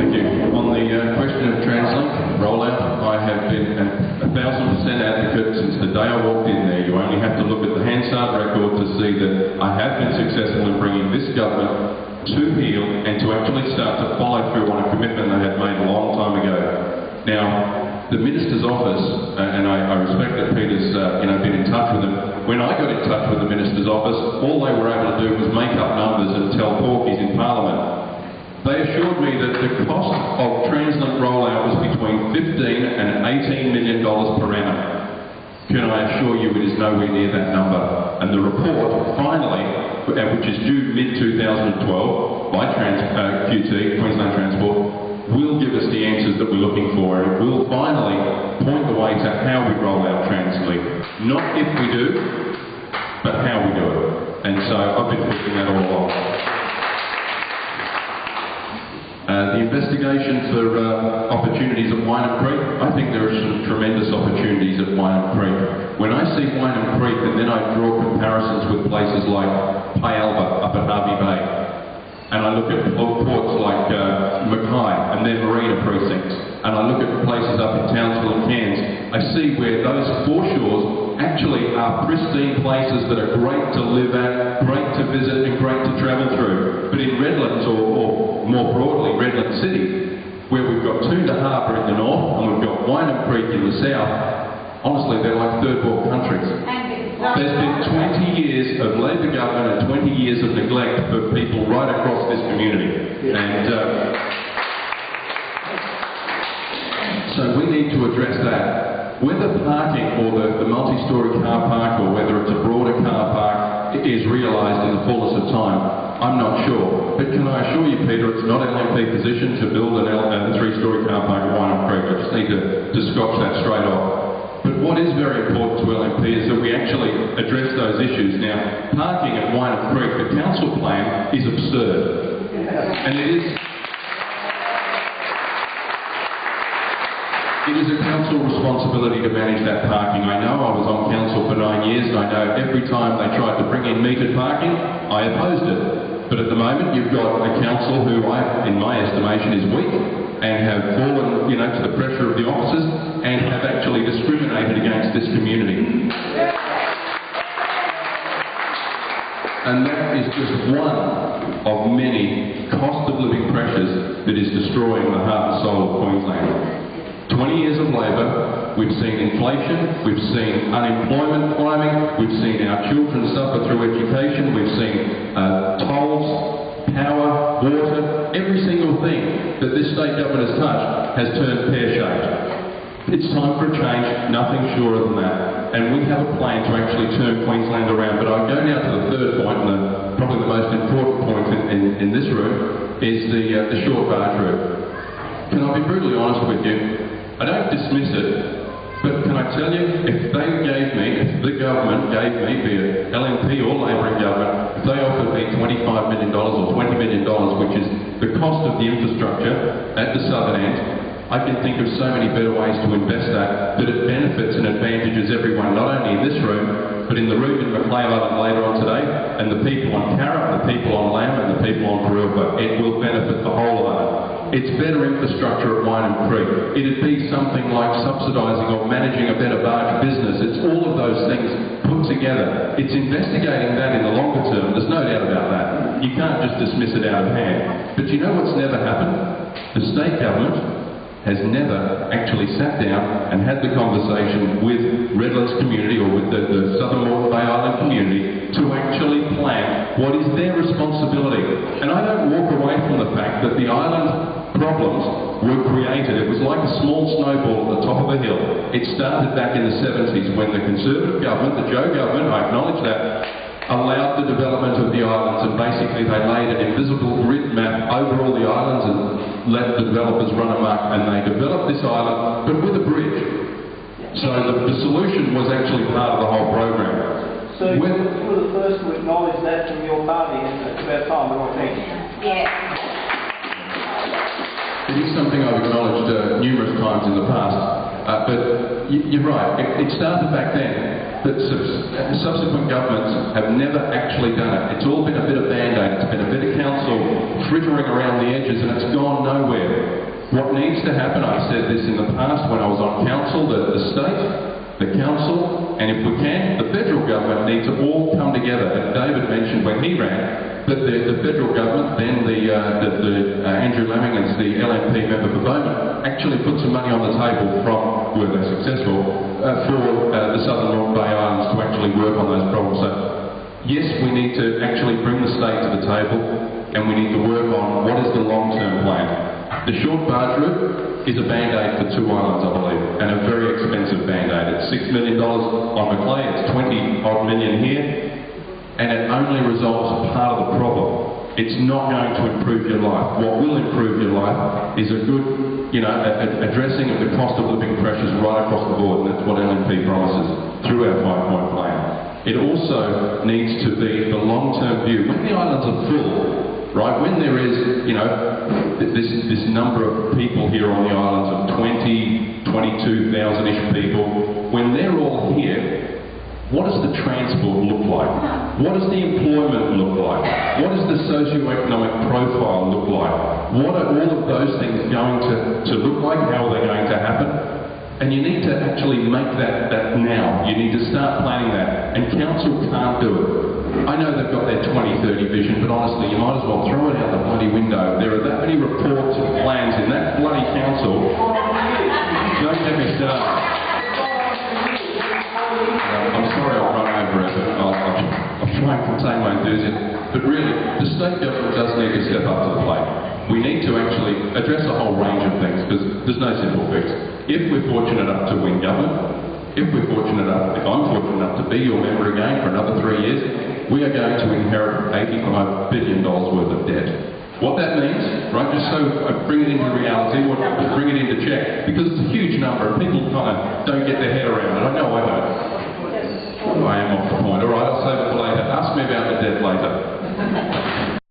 Thank you. On the question of TransLink rollout, I have been 1,000% advocate since the day I walked in there. You only have to look at the Hansard record to see that I have been successful in bringing this government to heel and to actually start to follow through on a commitment they had made a long time ago. Now, the Minister's office, and I respect that Peter's been in touch with them. When I got in touch with the Minister's office, all they were able to do was make up numbers and tell porkies in Parliament. They assured me that the cost of TransLink rollout was between $15 and $18 million per annum. Can I assure you it is nowhere near that number? And the report, finally, which is due mid-2012 by QT, Queensland Transport, will give us the answers that we're looking for, and it will finally point the way to how we roll out TransLink. Not if we do, but how we do it. And so I've been pushing that all along. The investigation for opportunities at Wynham Creek, I think there are some tremendous opportunities at Wynham Creek. When I see Wynham Creek, and then I draw comparisons with places like Pyalba up at Harvey Bay, and I look at ports like Mackay and their marina precincts, and I look at places up in Townsville and Cairns, I see where those foreshores actually are pristine places that are great to live at, great to visit and great to travel through. But in Redlands, or more broadly Redland City, where we've got Toondah Harbour in the north and we've got Wynham Creek in the south, honestly they're like third world countries. There's been 20 years of Labor government and 20 years of neglect for people right across this community. And so we need to address that. Whether parking or the multi-storey car park or whether it's a broader car park is realised in the fullness of time, I'm not sure. But can I assure you, Peter, it's not an LNP position to build a three-storey car park at Wynham Creek. I just need to scotch that straight off. But what is very important to LNP is that we actually address those issues. Now, parking at Wynham Creek, the council plan is absurd. And it is a council responsibility to manage that parking. I know I was on council for 9 years, and I know every time they tried to bring in metered parking, I opposed it. But at the moment, you've got a council who, in my estimation, is weak and have fallen, to the pressure of the officers and have actually discriminated against this community. And that is just one of many cost of living pressures that is destroying the heart and soul of Queensland. 20 years of Labor, we've seen inflation, we've seen unemployment climbing, we've seen our children suffer through education, we've seen tolls, power, water, every single thing that this state government has touched has turned pear-shaped. It's time for a change, nothing surer than that. And we have a plan to actually turn Queensland around. But I go now to the third point, and probably the most important point in this room, is the short barge route. Can I be brutally honest with you? I don't dismiss it, but can I tell you, if the government gave me, be it LNP or Labouring government, if they offered me $25 million or $20 million, which is the cost of the infrastructure at the southern end, I can think of so many better ways to invest that it benefits and advantages everyone, not only in this room, but in the room in Macleay Island later on today, and the people on Carra, the people on Lamb, and the people on Parilpa. It will benefit the whole island. It's better infrastructure at Wynham Creek. It'd be something like subsidising or managing a better barge business. It's all of those things put together. It's investigating that in the longer term. There's no doubt about that. You can't just dismiss it out of hand. But you know what's never happened? The state government has never actually sat down and had the conversation with Redlands community or with the Southern Moreton Bay Island community to actually plan what is their responsibility. And I don't walk away from the fact that the island problems were created. It was like a small snowball at the top of a hill. It started back in the 70s when the Conservative government, the Joe government, I acknowledge that, allowed the development of the islands, and basically they laid an invisible grid map over all the islands and let the developers run amok, and they developed this island, but with a bridge. So the solution was actually part of the whole program. So you were the first to acknowledge that from your party, and it's about time, I think. Yeah. It is something I've acknowledged numerous times in the past, but you're right, it started back then. that subsequent governments have never actually done it. It's all been a bit of band-aid, it's been a bit of council frittering around the edges, and it's gone nowhere. What needs to happen, I've said this in the past when I was on council, the state, the council, and if we can, the federal government need to all come together. And David mentioned when he ran that the federal government, then Andrew Lamington's the LNP member for Beaumont, actually put some money on the table from, were they successful, for the Southern North Bay Islands to actually work on those problems. So yes, we need to actually bring the state to the table, and we need to work on what is the long-term plan. The short barge route is a band-aid for 2 islands, I believe, and a very expensive band-aid. It's $6 million on Macleay, it's 20-odd million here, and it only resolves part of the problem. It's not going to improve your life. What will improve your life is a good, addressing of the cost of living pressures right across the board, and that's what LNP promises through our 5-point plan. It also needs to be the long-term view. When the islands are full, right, when there is, this number of people here on the islands of 22,000-ish people, when they're all here, what does the transport look like? What does the employment look like? What does the socio-economic profile look like? What are all of those things going to look like? How are they going to happen? And you need to actually make that now. You need to start planning that. And council can't do it. I know they've got their 2030 vision, but honestly, you might as well throw it out the bloody window. There are that many reports and plans in that bloody council. Don't get me started. I'm sorry I'll run over it, but I'll try and contain my enthusiasm. But really, the state government does need to step up to the plate. We need to actually address a whole range of things, because there's no simple fix. If we're fortunate enough to win government, if I'm fortunate enough to be your member again for another 3 years, we are going to inherit $85 billion worth of debt. What that means, right, just so I bring it into reality, bring it into check, because it's a huge number and people kind of don't get their head around